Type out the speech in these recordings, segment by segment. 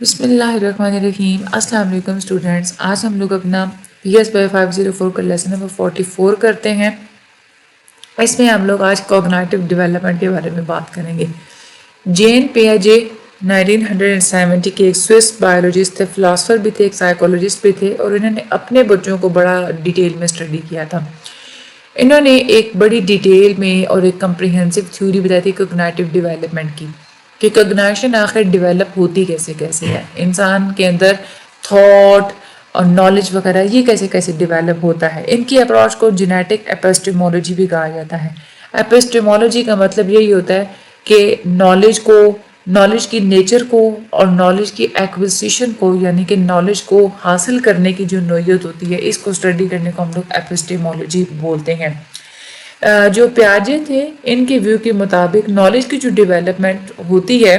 بسم اللہ الرحمن الرحیم. السلام علیکم اسٹوڈینٹس. آج ہم لوگ اپنا پی ایس بائی 504 کا لیسن نمبر 44 کرتے ہیں. اس میں ہم لوگ آج کوگنیٹو ڈیولپمنٹ کے بارے میں بات کریں گے. جین پیاجے 1970 کے ایک سوئس بایولوجسٹ تھے، فلاسفر بھی تھے، ایک سائیکولوجسٹ بھی تھے، اور انہوں نے اپنے بچوں کو بڑا ڈیٹیل میں اسٹڈی کیا تھا. انہوں نے ایک بڑی ڈیٹیل میں اور ایک کمپریہنسو تھیوری بتائی تھی کوگنیٹو ڈیولپمنٹ کی، کہ کوگنیشن آخر ڈیولپ ہوتی کیسے ہے، انسان کے اندر تھاٹ اور نالج وغیرہ یہ کیسے ڈیولپ ہوتا ہے. ان کی اپروچ کو جینیٹک ایپسٹیمولوجی بھی کہا جاتا ہے. ایپسٹیمولوجی کا مطلب یہی ہوتا ہے کہ نالج کی نیچر کو اور نالج کی ایکوزیشن کو، یعنی کہ نالج کو حاصل کرنے کی جو نوعیت ہوتی ہے، اس کو اسٹڈی کرنے کو ہم لوگ ایپسٹیمولوجی بولتے ہیں. جو پیاجے تھے، ان کے ویو کے مطابق نالج کی جو ڈیولپمنٹ ہوتی ہے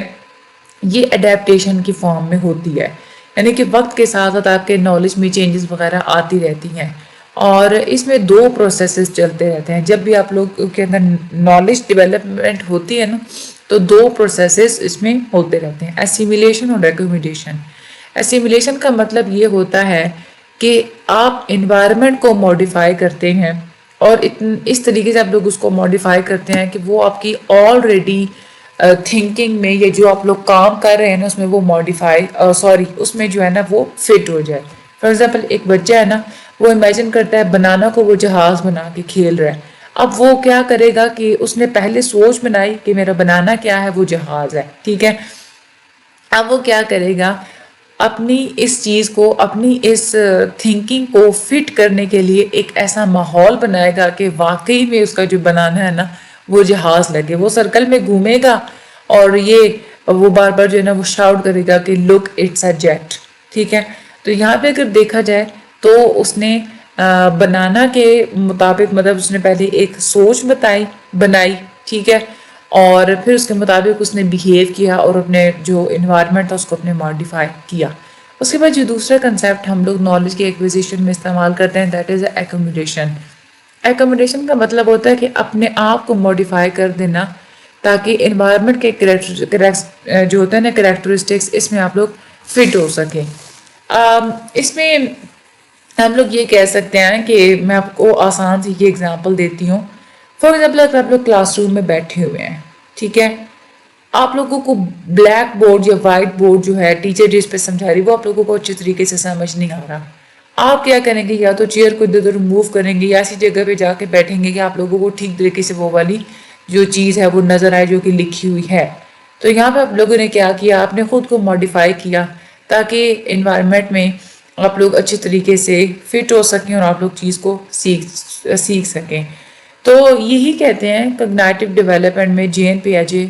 یہ اڈیپٹیشن کی فارم میں ہوتی ہے، یعنی کہ وقت کے ساتھ ساتھ آپ کے نالج میں چینجز وغیرہ آتی رہتی ہیں، اور اس میں دو پروسیسز چلتے رہتے ہیں. جب بھی آپ لوگ کے اندر نالج ڈیولپمنٹ ہوتی ہے نا، تو دو پروسیسز اس میں ہوتے رہتے ہیں، اسیمیلیشن اور ریکومنڈیشن. اسیمیلیشن کا مطلب یہ ہوتا ہے کہ آپ انوائرمنٹ کو موڈیفائی کرتے ہیں، اور اس طریقے سے آپ لوگ اس کو موڈیفائی کرتے ہیں کہ وہ آپ کی آلریڈی تھنکنگ میں، یہ جو آپ لوگ کام کر رہے ہیں نا، اس میں وہ اس میں جو ہے نا وہ فٹ ہو جائے. فار ایگزامپل ایک بچہ ہے نا، وہ امیجن کرتا ہے بنانا کو وہ جہاز بنا کے کھیل رہا ہے. اب وہ کیا کرے گا کہ اس نے پہلے سوچ بنائی کہ میرا بنانا کیا ہے، وہ جہاز ہے، ٹھیک ہے. اب وہ کیا کرے گا، اپنی اس چیز کو، اپنی اس تھنکنگ کو فٹ کرنے کے لیے ایک ایسا ماحول بنائے گا کہ واقعی میں اس کا جو بنانا ہے نا وہ جہاز لگے. وہ سرکل میں گھومے گا اور وہ بار بار جو ہے نا وہ شاؤٹ کرے گا کہ لک اٹس اے جیٹ، ٹھیک ہے. تو یہاں پہ اگر دیکھا جائے تو اس نے بنانا کے مطابق، مطلب اس نے پہلے ایک سوچ بنائی، ٹھیک ہے، اور پھر اس کے مطابق اس نے بیہیو کیا اور اپنے جو انوائرمنٹ تھا اس کو اپنے ماڈیفائی کیا. اس کے بعد جو دوسرا کنسیپٹ ہم لوگ نالج کی ایکوزیشن میں استعمال کرتے ہیں، دیٹ از ایکوموڈیشن. ایکوموڈیشن کا مطلب ہوتا ہے کہ اپنے آپ کو موڈیفائی کر دینا تاکہ انوائرمنٹ کے جو ہوتا ہے نا کریکٹرسٹکس، اس میں آپ لوگ فٹ ہو سکیں. اس میں ہم لوگ یہ کہہ سکتے ہیں کہ میں آپ کو آسان سی یہ اگزامپل دیتی ہوں. فار ایگزامپل اگر آپ لوگ کلاس روم میں بیٹھے ہوئے ہیں، ٹھیک ہے، آپ لوگوں کو بلیک بورڈ یا وائٹ بورڈ جو ہے ٹیچر جس پہ سمجھا رہی، وہ آپ لوگوں کو اچھے طریقے سے سمجھ نہیں آ رہا. آپ کیا کریں گے، یا تو چیئر کو ادھر ادھر موو کریں گے یا ایسی جگہ پہ جا کے بیٹھیں گے کہ آپ لوگوں کو ٹھیک طریقے سے وہ والی جو چیز ہے وہ نظر آئے جو کہ لکھی ہوئی ہے. تو یہاں پہ آپ لوگوں نے کیا کیا، آپ نے خود کو موڈیفائی کیا تاکہ انوائرمنٹ میں آپ لوگ اچھے طریقے سے فٹ ہو سکیں اور آپ لوگ چیز کو سیکھ سکیں. تو یہی کہتے ہیں کوگنیٹو ڈیولپمنٹ میں جین پیاجے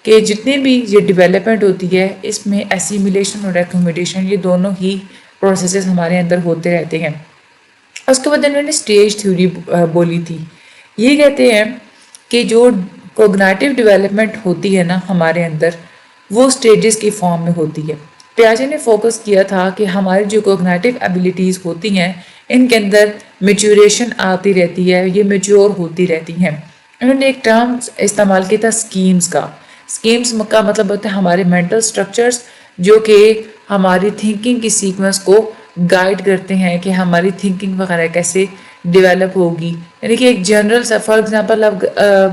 کہ جتنے بھی یہ ڈیولپمنٹ ہوتی ہے اس میں اسیمیلیشن اور ایکوموڈیشن یہ دونوں ہی پروسیسز ہمارے اندر ہوتے رہتے ہیں. اس کے بعد انہوں نے اسٹیج تھیوری بولی تھی. یہ کہتے ہیں کہ جو کوگنیٹو ڈیولپمنٹ ہوتی ہے نا ہمارے اندر، وہ اسٹیجز کی فارم میں ہوتی ہے. پیاجے نے فوکس کیا تھا کہ ہماری جو کوگنیٹو ایبیلیٹیز ہوتی ہیں ان کے اندر میچوریشن آتی رہتی ہے، یہ میچور ہوتی رہتی ہیں. انہوں نے ایک ٹرم استعمال کیا تھا اسکیمز کا. اسکیمز کا مطلب ہوتا ہے ہمارے مینٹل اسٹرکچرز جو کہ ہماری تھنکنگ کی سیکوینس کو گائیڈ کرتے ہیں کہ ہماری تھنکنگ وغیرہ کیسے ڈیولپ ہوگی. یعنی کہ ایک جنرل سا، فار ایگزامپل اب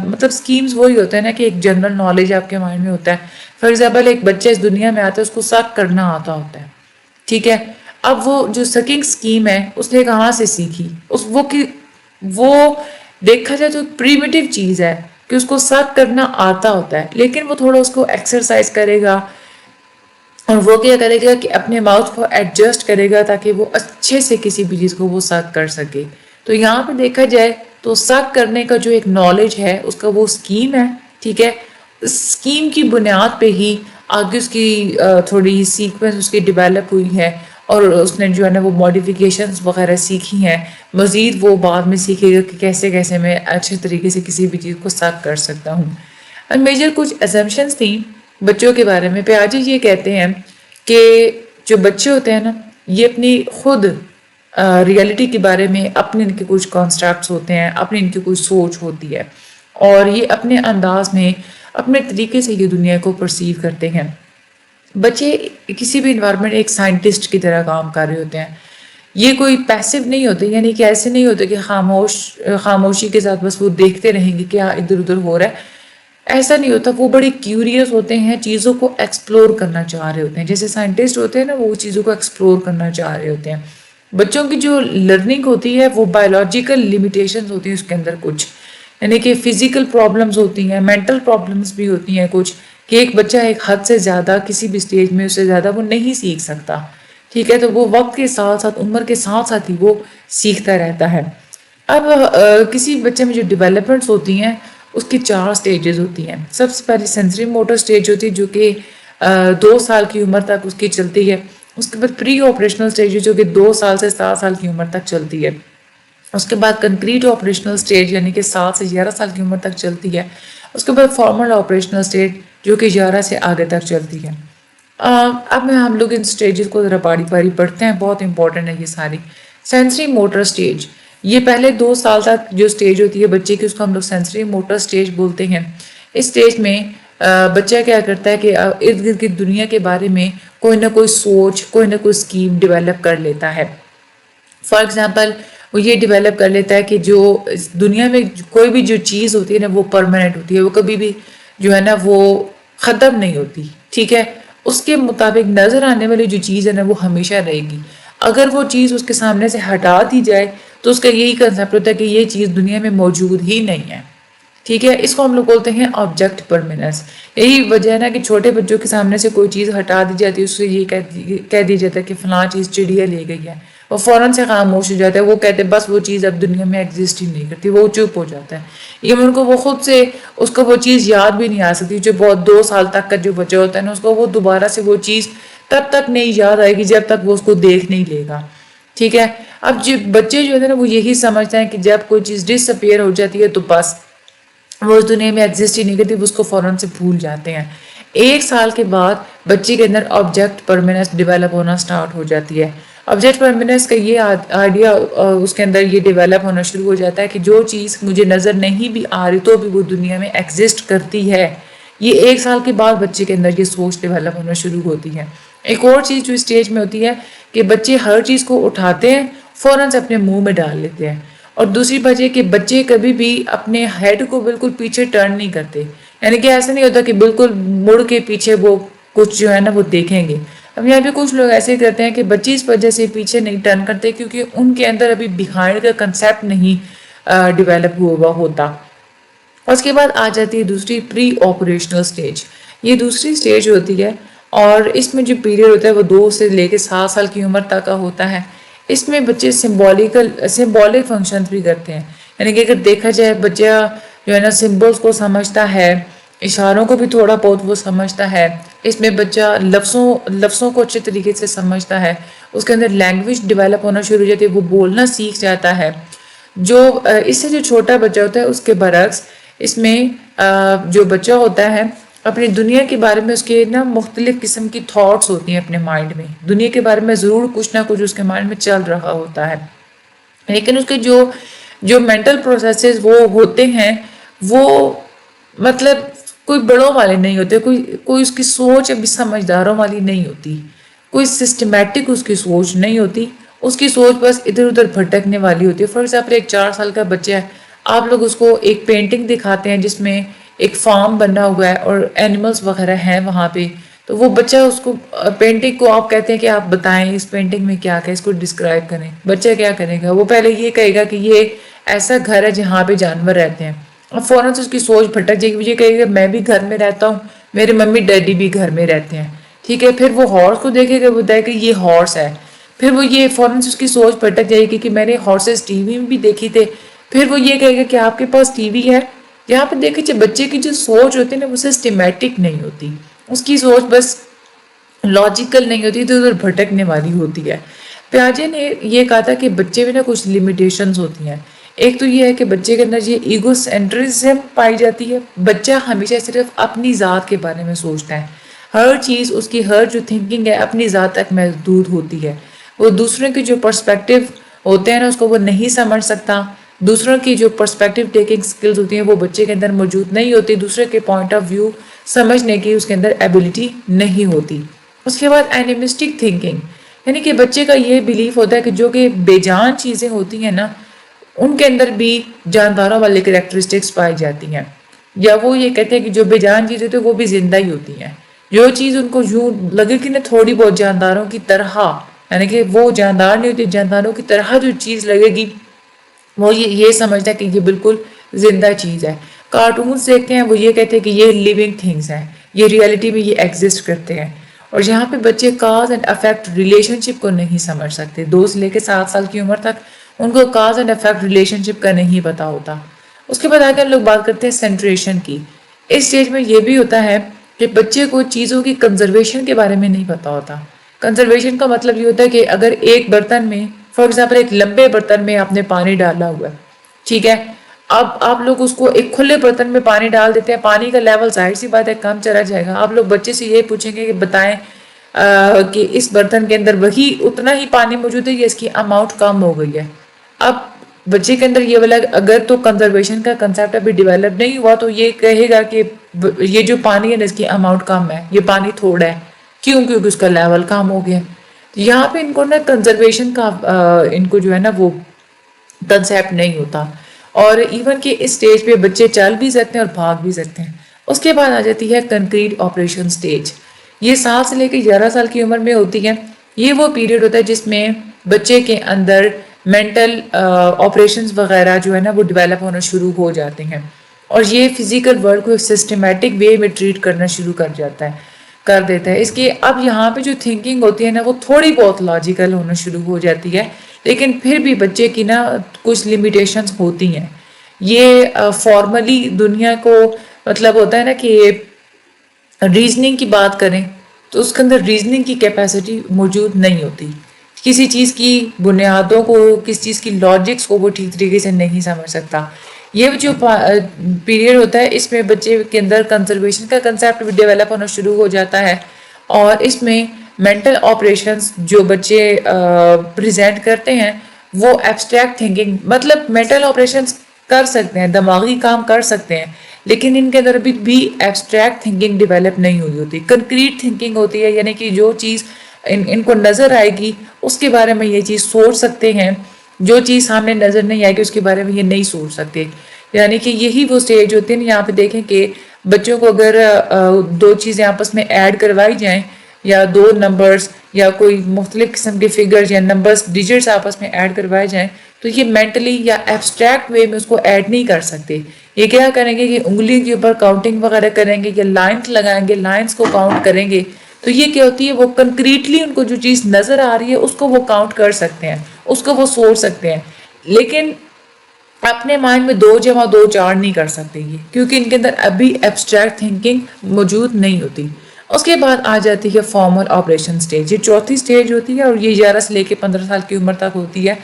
مطلب اسکیمز وہی ہوتا ہے نا کہ ایک جنرل نالج آپ کے مائنڈ میں ہوتا ہے. فار ایگزامپل ایک بچہ اس دنیا میں آتا ہے، اس کو سک کرنا آتا ہوتا ہے، ٹھیک ہے. اب وہ جو سکنگ اسکیم ہے اس نے کہاں سے سیکھی، وہ دیکھا جائے تو پریمیٹیو چیز ہے کہ اس کو سک کرنا آتا ہوتا ہے، لیکن وہ تھوڑا اس کو ایکسرسائز کرے گا اور وہ کیا کرے گا کہ اپنے ماؤتھ کو ایڈجسٹ کرے گا تاکہ وہ اچھے سے کسی بھی چیز کو وہ سک کر سکے. تو یہاں پہ دیکھا جائے تو سک کرنے کا جو ایک نالج ہے اس کا وہ اسکیم ہے، ٹھیک ہے. اسکیم کی بنیاد پہ ہی آگے اس کی تھوڑی سیکوینس اس کی ڈیولپ ہوئی ہے اور اس نے جو ہے نا وہ ماڈیفیکیشنز وغیرہ سیکھی ہیں. مزید وہ بعد میں سیکھے گا کہ کیسے میں اچھے طریقے سے کسی بھی چیز کو سک کر سکتا ہوں. میجر کچھ اسمپشنز تھیں بچوں کے بارے میں. پیاجے یہ کہتے ہیں کہ جو بچے ہوتے ہیں نا یہ اپنی خود ریئلٹی کے بارے میں اپنے ان کے کچھ کانسٹرکٹس ہوتے ہیں، اپنی ان کی کوئی سوچ ہوتی ہے اور یہ اپنے انداز میں اپنے طریقے سے یہ دنیا کو پرسیو کرتے ہیں. بچے کسی بھی انوائرمنٹ ایک سائنٹسٹ کی طرح کام کر رہے ہوتے ہیں. یہ کوئی پیسو نہیں ہوتے، یعنی کہ ایسے نہیں ہوتے کہ خاموشی کے ساتھ بس وہ دیکھتے رہیں گے کیا ادھر ادھر ہو رہا ہے. ایسا نہیں ہوتا. وہ بڑے کیوریس ہوتے ہیں، چیزوں کو ایکسپلور کرنا چاہ رہے ہوتے ہیں. جیسے سائنٹسٹ ہوتے ہیں نا، وہ چیزوں کو ایکسپلور کرنا چاہ رہے ہوتے ہیں. بچوں کی جو لرننگ ہوتی ہے وہ بایولوجیکل لیمیٹیشنز ہوتی ہیں اس کے اندر کچھ، یعنی کہ فزیکل پرابلمز ہوتی ہیں، مینٹل پرابلمز بھی ہوتی ہیں کچھ، کہ ایک بچہ ایک حد سے زیادہ کسی بھی سٹیج میں اس سے زیادہ وہ نہیں سیکھ سکتا. ٹھیک ہے، تو وہ وقت کے ساتھ ساتھ، عمر کے ساتھ ساتھ ہی وہ سیکھتا رہتا ہے. اب کسی بچے میں جو ڈیولپمنٹس ہوتی ہیں اس کی 4 سٹیجز ہوتی ہیں. سب سے پہلے سینسری موٹر سٹیج ہوتی ہے جو کہ 2 سال کی عمر تک اس کی چلتی ہے. اس کے بعد پری آپریشنل سٹیج جو کہ 2 سال سے 7 سال کی عمر تک چلتی ہے. اس کے بعد کنکریٹ آپریشنل سٹیج یعنی کہ 7 سے 11 سال کی عمر تک چلتی ہے. اس کے بعد فارمل آپریشنل سٹیج جو کہ 11 سے آگے تک چلتی ہے. اب ہم لوگ ان سٹیجز کو ذرا باری باری پڑھتے ہیں، بہت امپورٹنٹ ہے یہ ساری. سینسری موٹر سٹیج، یہ پہلے 2 سال تک جو سٹیج ہوتی ہے بچے کی، اس کو ہم لوگ سینسری موٹر سٹیج بولتے ہیں. اس سٹیج میں بچہ کیا کرتا ہے کہ ارد گرد کی دنیا کے بارے میں کوئی نہ کوئی سوچ، کوئی نہ کوئی اسکیم ڈیولپ کر لیتا ہے. فار ایگزامپل وہ یہ ڈیولپ کر لیتا ہے کہ جو دنیا میں کوئی بھی جو چیز ہوتی ہے نا وہ پرماننٹ ہوتی ہے، وہ کبھی بھی جو ہے نا وہ ختم نہیں ہوتی. ٹھیک ہے، اس کے مطابق نظر آنے والی جو چیز ہے نا وہ ہمیشہ رہے گی. اگر وہ چیز اس کے سامنے سے ہٹا دی جائے تو اس کا یہی کنسیپٹ ہوتا ہے کہ یہ چیز دنیا میں موجود ہی نہیں ہے. ٹھیک ہے، اس کو ہم لوگ بولتے ہیں آبجیکٹ پرمیننس. یہی وجہ ہے نا کہ چھوٹے بچوں کے سامنے سے کوئی چیز ہٹا دی جاتی ہے، اس سے یہ کہہ دیا جاتا ہے کہ فلاں چیز چڑیا لے گئی ہے، وہ فوراً سے خاموش ہو جاتا ہے. وہ کہتے ہیں بس وہ چیز اب دنیا میں ایگزسٹ ہی نہیں کرتی، وہ چپ ہو جاتا ہے. ایون کو وہ خود سے اس کو وہ چیز یاد بھی نہیں آ سکتی. جو بہت 2 سال تک کا جو بچہ ہوتا ہے نا، اس کو وہ دوبارہ سے وہ چیز تب تک نہیں یاد آئے گی جب تک وہ اس کو دیکھ نہیں لے گا. ٹھیک ہے، اب جو بچے جو ہے نا وہ یہی سمجھتے ہیں کہ جب کوئی چیز ڈس اپیئر ہو جاتی ہے تو بس وہ اس دنیا میں ایگزسٹ ہی نہیں کرتی، وہ اس کو فوراً سے بھول جاتے ہیں. 1 سال کے بعد بچے کے اندر آبجیکٹ پرمیننس ڈیولپ ہونا سٹارٹ ہو جاتی ہے. آبجیکٹ پرمیننس کا یہ آئیڈیا اس کے اندر یہ ڈیولپ ہونا شروع ہو جاتا ہے کہ جو چیز مجھے نظر نہیں بھی آ رہی تو بھی وہ دنیا میں ایگزسٹ کرتی ہے. یہ 1 سال کے بعد بچے کے اندر یہ سوچ ڈیولپ ہونا شروع ہوتی ہے. ایک اور چیز جو اسٹیج میں ہوتی ہے کہ بچے ہر چیز کو اٹھاتے ہیں، فوراً سے اپنے منہ میں ڈال لیتے ہیں. اور دوسری بات یہ کہ بچے کبھی بھی اپنے ہیڈ کو بالکل پیچھے ٹرن نہیں کرتے، یعنی کہ ایسا نہیں ہوتا کہ بالکل مڑ کے پیچھے وہ کچھ جو ہے نا وہ دیکھیں گے. اب یہاں پہ کچھ لوگ ایسے کرتے ہیں کہ بچے اس وجہ سے پیچھے نہیں ٹرن کرتے کیونکہ ان کے اندر ابھی بیہائنڈ کا کنسیپٹ نہیں ڈیولپ ہوا ہوتا. اس کے بعد آ جاتی ہے دوسری پری آپریشنل سٹیج. یہ دوسری سٹیج ہوتی ہے اور اس میں جو پیریڈ ہوتا ہے وہ 2 سے لے کے 7 سال کی عمر تک کا ہوتا ہے. اس میں بچے سمبولک فنکشنز بھی کرتے ہیں، یعنی کہ اگر دیکھا جائے بچہ جو ہے نا سمبلس کو سمجھتا ہے، اشاروں کو بھی تھوڑا بہت وہ سمجھتا ہے. اس میں بچہ لفظوں کو اچھے طریقے سے سمجھتا ہے. اس کے اندر لینگویج ڈیولپ ہونا شروع ہو جاتی ہے، وہ بولنا سیکھ جاتا ہے. جو اس سے جو چھوٹا بچہ ہوتا ہے اس کے برعکس اس میں جو بچہ ہوتا ہے اپنی دنیا کے بارے میں اس کے نا مختلف قسم کی تھاٹس ہوتی ہیں اپنے مائنڈ میں. دنیا کے بارے میں ضرور کچھ نہ کچھ اس کے مائنڈ میں چل رہا ہوتا ہے، لیکن اس کے جو مینٹل پروسیسز وہ ہوتے ہیں وہ مطلب کوئی بڑوں والے نہیں ہوتے. کوئی اس کی سوچ ابھی سمجھداروں والی نہیں ہوتی، کوئی سسٹمیٹک اس کی سوچ نہیں ہوتی. اس کی سوچ بس ادھر ادھر بھٹکنے والی ہوتی ہے. فار ایگزامپل ایک 4 سال کا بچہ ہے، آپ لوگ اس کو ایک پینٹنگ دکھاتے ہیں جس میں ایک فارم بنا ہوا ہے اور اینیملز وغیرہ ہیں وہاں پہ، تو وہ بچہ اس کو پینٹنگ کو آپ کہتے ہیں کہ آپ بتائیں اس پینٹنگ میں کیا ہے، اس کو ڈسکرائب کریں. بچہ کیا کرے گا؟ وہ پہلے یہ کہے گا کہ یہ ایسا گھر ہے جہاں پہ جانور رہتے ہیں. اور فوراً سے اس کی سوچ بھٹک جائے گی، یہ کہے گا میں بھی گھر میں رہتا ہوں، میرے ممی ڈیڈی بھی گھر میں رہتے ہیں. ٹھیک ہے، پھر وہ ہارس کو دیکھے گا، بتائے کہ یہ ہارس ہے. پھر وہ یہ فوراً سے اس کی سوچ بھٹک جائے گی کہ میں نے ہارسز ٹی وی میں بھی دیکھی تھے. پھر وہ یہ کہے گا کہ آپ کے پاس ٹی وی ہے. یہاں پہ دیکھیں جو بچے کی جو سوچ ہوتی ہے نا وہ سسٹمیٹک نہیں ہوتی، اس کی سوچ بس لاجیکل نہیں ہوتی، ادھر ادھر بھٹکنے والی ہوتی ہے. پیاجے نے یہ کہا تھا کہ بچے میں نا کچھ لیمیٹیشنز ہوتی ہیں. ایک تو یہ ہے کہ بچے کے اندر یہ ایگو سینٹرزم پائی جاتی ہے. بچہ ہمیشہ صرف اپنی ذات کے بارے میں سوچتا ہے، ہر چیز اس کی ہر جو تھنکنگ ہے اپنی ذات تک محدود ہوتی ہے. وہ دوسروں کے جو پرسپیکٹو ہوتے ہیں نا اس کو وہ نہیں سمجھ سکتا. دوسروں کی جو پرسپیکٹو ٹیکنگ سکلز ہوتی ہیں وہ بچے کے اندر موجود نہیں ہوتی. دوسرے کے پوائنٹ آف ویو سمجھنے کی اس کے اندر ایبلٹی نہیں ہوتی. اس کے بعد اینیمسٹک تھنکنگ، یعنی کہ بچے کا یہ بیلیف ہوتا ہے کہ جو کہ بے جان چیزیں ہوتی ہیں نا ان کے اندر بھی جانداروں والی کریکٹرسٹکس پائی جاتی ہیں، یا وہ یہ کہتے ہیں کہ جو بے جان چیزیں ہوتی ہیں وہ بھی زندہ ہی ہوتی ہیں، جو چیز ان کو یوں لگے کہ نا تھوڑی بہت جانداروں کی طرح، یعنی کہ وہ جاندار نہیں ہوتی، جانداروں کی طرح جو چیز لگے گی وہ یہ سمجھتا ہے کہ یہ بالکل زندہ چیز ہے۔ کارٹونز دیکھتے ہیں وہ یہ کہتے ہیں کہ یہ لیونگ تھنگس ہیں، یہ ریئلٹی میں یہ ایگزسٹ کرتے ہیں۔ اور یہاں پہ بچے کاز اینڈ افیکٹ ریلیشن شپ کو نہیں سمجھ سکتے، 2 سے لے کے 7 سال کی عمر تک ان کو کاز اینڈ افیکٹ ریلیشن شپ کا نہیں پتا ہوتا۔ اس کے بعد آگے ہم لوگ بات کرتے ہیں سینٹریشن کی۔ اس سٹیج میں یہ بھی ہوتا ہے کہ بچے کو چیزوں کی کنزرویشن کے بارے میں نہیں پتا ہوتا۔ کنزرویشن کا مطلب یہ ہوتا ہے کہ اگر ایک برتن میں فار ایگزامپل ایک لمبے برتن میں آپ نے پانی ڈالا ہوا ہے، ٹھیک ہے، اب آپ لوگ اس کو ایک کھلے برتن میں پانی ڈال دیتے ہیں، پانی کا لیول ظاہر سی بات ہے کم چلا جائے گا۔ آپ لوگ بچے سے یہ پوچھیں گے کہ بتائیں کہ اس برتن کے اندر وہی اتنا ہی پانی موجود ہے یا اس کی اماؤنٹ کم ہو گئی ہے۔ اب بچے کے اندر یہ والا اگر تو کنزرویشن کا کنسیپٹ ابھی ڈیولپ نہیں ہوا تو یہ کہے گا کہ یہ جو پانی ہے نا اس کی اماؤنٹ کم ہے، یہ پانی تھوڑا ہے، کیونکہ اس کا لیول کم ہو گیا۔ یہاں پہ ان کو نا کنزرویشن کا ان کو جو ہے نا وہ کنسیپٹ نہیں ہوتا، اور ایون کہ اس سٹیج پہ بچے چل بھی سکتے ہیں اور بھاگ بھی سکتے ہیں۔ اس کے بعد آ جاتی ہے کنکریٹ آپریشن سٹیج، یہ 7 سے لے کے 11 سال کی عمر میں ہوتی ہے۔ یہ وہ پیریڈ ہوتا ہے جس میں بچے کے اندر مینٹل آپریشنز وغیرہ جو ہے نا وہ ڈیولپ ہونا شروع ہو جاتے ہیں، اور یہ فزیکل ورلڈ کو سسٹمیٹک وے میں ٹریٹ کرنا شروع کر دیتا ہے۔ اس کی اب یہاں پہ جو تھنکنگ ہوتی ہے نا وہ تھوڑی بہت لاجیکل ہونا شروع ہو جاتی ہے، لیکن پھر بھی بچے کی نا کچھ لیمیٹیشنز ہوتی ہیں۔ یہ فارملی دنیا کو مطلب ہوتا ہے نا کہ ریزننگ کی بات کریں تو اس کے اندر ریزننگ کی کیپیسٹی موجود نہیں ہوتی، کسی چیز کی بنیادوں کو، کسی چیز کی لاجکس کو وہ ٹھیک طریقے سے نہیں سمجھ سکتا۔ یہ جو پیریڈ ہوتا ہے اس میں بچے کے اندر کنزرویشن کا کنسیپٹ بھی ڈیولپ ہونا شروع ہو جاتا ہے، اور اس میں مینٹل آپریشنز جو بچے پریزنٹ کرتے ہیں وہ ایبسٹریکٹ تھنکنگ، مطلب مینٹل آپریشنز کر سکتے ہیں، دماغی کام کر سکتے ہیں، لیکن ان کے اندر بھی ایبسٹریکٹ تھنکنگ ڈیولپ نہیں ہوئی ہوتی، کنکریٹ تھنکنگ ہوتی ہے، یعنی کہ جو چیز ان کو نظر آئے گی اس کے بارے میں یہ چیز سوچ سکتے ہیں، جو چیز سامنے نظر نہیں آئے گی اس کے بارے میں یہ نہیں سوچ سکتے۔ یعنی کہ یہی وہ سٹیج ہوتی ہے۔ یہاں پہ دیکھیں کہ بچوں کو اگر 2 چیزیں آپس میں ایڈ کروائی جائیں، یا 2 نمبرز یا کوئی مختلف قسم کے فگرز یا نمبرز ڈیجٹس آپس میں ایڈ کروائے جائیں تو یہ مینٹلی یا ایبسٹریکٹ وے میں اس کو ایڈ نہیں کر سکتے۔ یہ کیا کریں گے کہ انگلی کے اوپر کاؤنٹنگ وغیرہ کریں گے، یا لائنس لگائیں گے، لائنس کو کاؤنٹ کریں گے، تو یہ کیا ہوتی ہے وہ کنکریٹلی ان کو جو چیز نظر آ رہی ہے اس کو وہ کاؤنٹ کر سکتے ہیں، اس کو وہ سوچ سکتے ہیں، لیکن اپنے مائنڈ میں 2 جمع 2 4 نہیں کر سکتے یہ، کیونکہ ان کے اندر ابھی ایبسٹریکٹ تھنکنگ موجود نہیں ہوتی۔ اس کے بعد آ جاتی ہے فارمل آپریشن سٹیج، یہ چوتھی سٹیج ہوتی ہے اور یہ 11 سے لے کے 15 سال کی عمر تک ہوتی ہے۔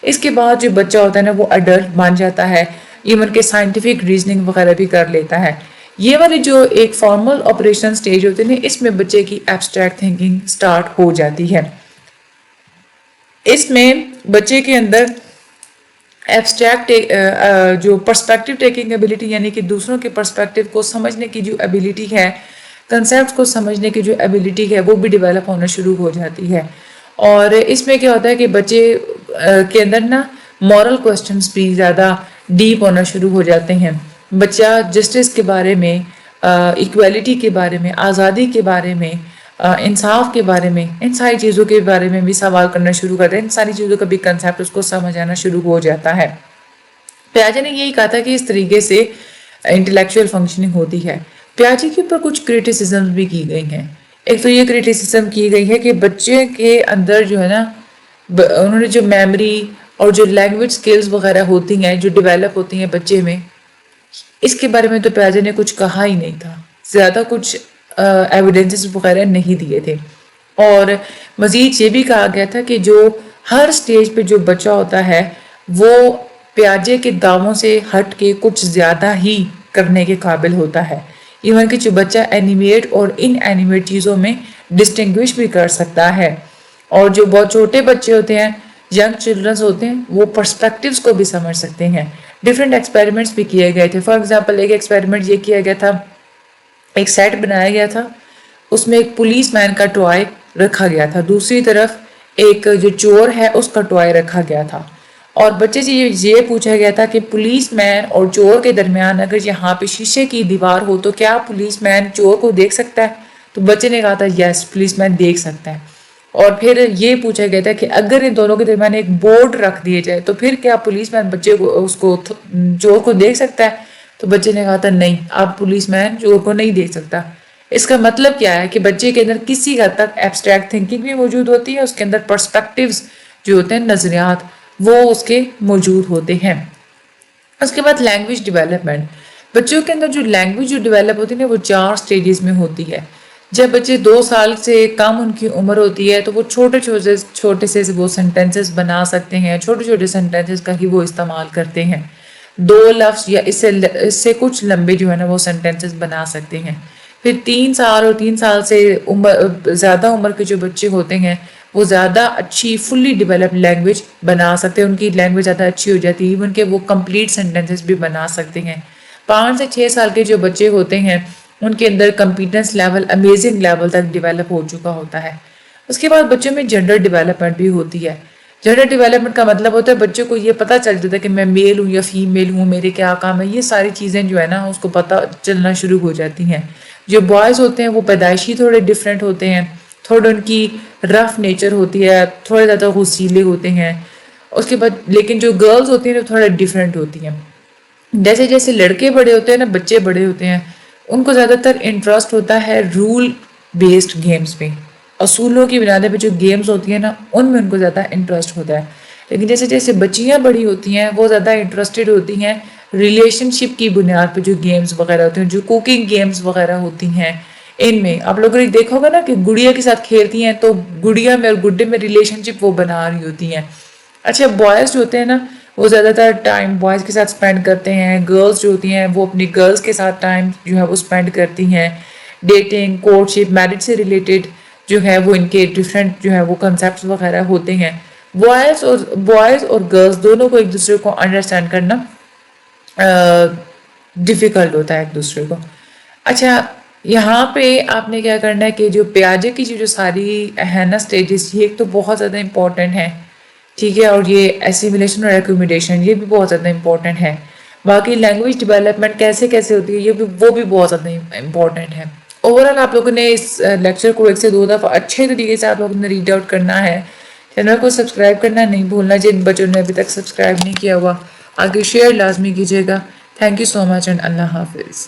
اس کے بعد جو بچہ ہوتا ہے نا وہ اڈلٹ بن جاتا ہے، ایون کہ سائنٹیفک ریزننگ وغیرہ بھی کر لیتا ہے۔ یہ والی جو ایک فارمل آپریشن سٹیج ہوتی ہے نا اس میں بچے کی ایبسٹریکٹ تھنکنگ سٹارٹ ہو جاتی ہے۔ اس میں بچے کے اندر ایبسٹریکٹ جو پرسپیکٹو ٹیکنگ ایبلٹی، یعنی کہ دوسروں کے پرسپیکٹو کو سمجھنے کی جو ایبلٹی ہے، کنسیپٹس کو سمجھنے کی جو ایبلٹی ہے وہ بھی ڈیولپ ہونا شروع ہو جاتی ہے۔ اور اس میں کیا ہوتا ہے کہ بچے کے اندر نا مورل کوسچنس بھی زیادہ ڈیپ ہونا شروع ہو جاتے ہیں۔ بچہ جسٹس کے بارے میں، ایکویلٹی کے بارے میں، آزادی کے بارے میں، انصاف کے بارے میں، ان ساری چیزوں کے بارے میں بھی سوال کرنا شروع کرتا ہے، ان ساری چیزوں کا بھی کنسیپٹ اس کو سمجھ آنا شروع ہو جاتا ہے۔ پیاجے نے یہی کہا تھا کہ اس طریقے سے انٹلیکچوئل فنکشننگ ہوتی ہے۔ پیاجے کے اوپر کچھ کریٹیسزم بھی کی گئی ہیں۔ ایک تو یہ کریٹیسزم کی گئی ہے کہ بچے کے اندر جو ہے نا انہوں نے جو میموری اور جو لینگویج سکلز وغیرہ ہوتی ہیں جو ڈیولپ ہوتی ہیں بچے میں، اس کے بارے میں تو پیاجے نے کچھ کہا ہی نہیں تھا، زیادہ کچھ ایویڈنسز وغیرہ نہیں دیے تھے۔ اور مزید یہ بھی کہا گیا تھا کہ جو ہر سٹیج پہ جو بچہ ہوتا ہے وہ پیاجے کے دعووں سے ہٹ کے کچھ زیادہ ہی کرنے کے قابل ہوتا ہے، ایون کہ جو بچہ اینیمیٹ اور ان اینیمیٹ چیزوں میں ڈسٹنگوش بھی کر سکتا ہے۔ اور جو بہت چھوٹے بچے ہوتے ہیں، ینگ چلڈرنز ہوتے ہیں، وہ پرسپیکٹیوز کو بھی سمجھ سکتے ہیں۔ ڈیفرنٹ ایکسپیریمنٹس بھی کیے گئے تھے۔ فار ایگزامپل ایک ایکسپیریمنٹ یہ کیا گیا تھا، ایک سیٹ بنایا گیا تھا، اس میں ایک پولیس مین کا ٹوائے رکھا گیا تھا، دوسری طرف ایک جو چور ہے اس کا ٹوائے رکھا گیا تھا، اور بچے سے یہ پوچھا گیا تھا کہ پولیس مین اور چور کے درمیان اگر یہاں پہ شیشے کی دیوار ہو تو کیا پولیس مین چور کو دیکھ سکتا ہے؟ تو بچے نے کہا تھا یس، پولیس مین دیکھ سکتا ہے۔ اور پھر یہ پوچھا گیا تھا کہ اگر ان دونوں کے درمیان ایک بورڈ رکھ دیے جائے تو پھر کیا پولیس مین بچے کو اس کو چور کو دیکھ سکتا ہے؟ تو بچے نے کہا تھا نہیں، اب پولیس مین چور کو نہیں دیکھ سکتا۔ اس کا مطلب کیا ہے کہ بچے کے اندر کسی حد تک ایبسٹریکٹ تھنکنگ بھی موجود ہوتی ہے، اس کے اندر پرسپیکٹیوز جو ہوتے ہیں، نظریات، وہ اس کے موجود ہوتے ہیں۔ اس کے بعد لینگویج ڈیولپمنٹ، بچوں کے اندر جو لینگویج جو ڈیولپ ہوتی ہے نا وہ 4 سٹیجز میں ہوتی ہے۔ جب بچے 2 سال سے کم ان کی عمر ہوتی ہے تو وہ چھوٹے سے وہ سینٹینسز بنا سکتے ہیں، چھوٹے چھوٹے سینٹینسز کا ہی وہ استعمال کرتے ہیں، 2 لفظ یا اس سے کچھ لمبے جو ہے نا وہ سینٹینسز بنا سکتے ہیں۔ پھر 3 سال اور 3 سال سے زیادہ عمر کے جو بچے ہوتے ہیں وہ زیادہ اچھی فلی ڈیولپ لینگویج بنا سکتے ہیں، ان کی لینگویج زیادہ اچھی ہو جاتی ہے، ایون کہ وہ کمپلیٹ سینٹینسز بھی بنا سکتے ہیں۔ 5 سے 6 سال کے جو بچے ہوتے ہیں ان کے اندر کمپیٹنس لیول امیزنگ لیول تک ڈیولپ ہو چکا ہوتا ہے۔ اس کے بعد بچوں میں جنڈر ڈیولپمنٹ بھی ہوتی ہے۔ جنڈر ڈیولپمنٹ کا مطلب ہوتا ہے بچوں کو یہ پتہ چل جاتا ہے کہ میں میل ہوں یا فیمیل ہوں، میرے کیا کام ہے، یہ ساری چیزیں جو ہے نا اس کو پتہ چلنا شروع ہو جاتی ہیں۔ جو بوائز ہوتے ہیں وہ پیدائشی تھوڑے ڈیفرنٹ ہوتے ہیں، تھوڑے ان کی رف نیچر ہوتی ہے، تھوڑے زیادہ غصیلے ہوتے ہیں۔ اس کے بعد لیکن جو گرلز ہوتی ہیں وہ تھوڑا ڈیفرنٹ ہوتی ہیں۔ جیسے جیسے لڑکے بڑے ہوتے ہیں نا، بچے بڑے ہوتے ہیں، ان کو زیادہ تر انٹرسٹ ہوتا ہے رول بیسڈ گیمز پہ، اصولوں کی بنیاد پہ جو گیمز ہوتی ہیں نا ان میں ان کو زیادہ انٹرسٹ ہوتا ہے۔ لیکن جیسے جیسے بچیاں بڑی ہوتی ہیں وہ زیادہ انٹرسٹڈ ہوتی ہیں ریلیشن شپ کی بنیاد پہ، جو گیمز وغیرہ ہوتے ہیں، جو کوکنگ گیمز وغیرہ ہوتی ہیں، ان میں آپ لوگوں نے دیکھا ہوگا نا کہ گڑیا کے ساتھ کھیلتی ہیں تو گڑیا میں اور گڈے میں ریلیشن شپ وہ بنا رہی ہوتی ہیں۔ اچھا بوائز جو ہوتے ہیں نا وہ زیادہ تر ٹائم بوائز کے ساتھ سپینڈ کرتے ہیں، گرلز جو ہوتی ہیں وہ اپنی گرلز کے ساتھ ٹائم جو ہے وہ سپینڈ کرتی ہیں۔ ڈیٹنگ، کورٹ شپ، میرج سے ریلیٹڈ جو ہے وہ ان کے ڈفرینٹ جو ہے وہ کنسیپٹس وغیرہ ہوتے ہیں۔ بوائز اور گرلز دونوں کو ایک دوسرے کو انڈرسٹینڈ کرنا ڈیفیکلٹ ہوتا ہے ایک دوسرے کو۔ اچھا یہاں پہ آپ نے کیا کرنا ہے کہ جو پیاجے کی جو ساری ہے نا سٹیجز، یہ ایک تو بہت زیادہ امپورٹنٹ ہے، ٹھیک ہے، اور یہ ایسیمیلیشن اور ایکوموڈیشن یہ بھی بہت زیادہ امپورٹنٹ ہے۔ باقی لینگویج ڈیولپمنٹ کیسے کیسے ہوتی ہے وہ بھی بہت زیادہ امپورٹنٹ ہے۔ اوورآل آپ لوگوں نے اس لیکچر کو 1 سے 2 دفعہ اچھے طریقے سے آپ لوگوں نے ریڈ آؤٹ کرنا ہے۔ چینل کو سبسکرائب کرنا نہیں بھولنا، جن بچوں نے ابھی تک سبسکرائب نہیں کیا ہوا آگے شیئر لازمی کیجیے گا۔ Thank you so much and اللہ حافظ۔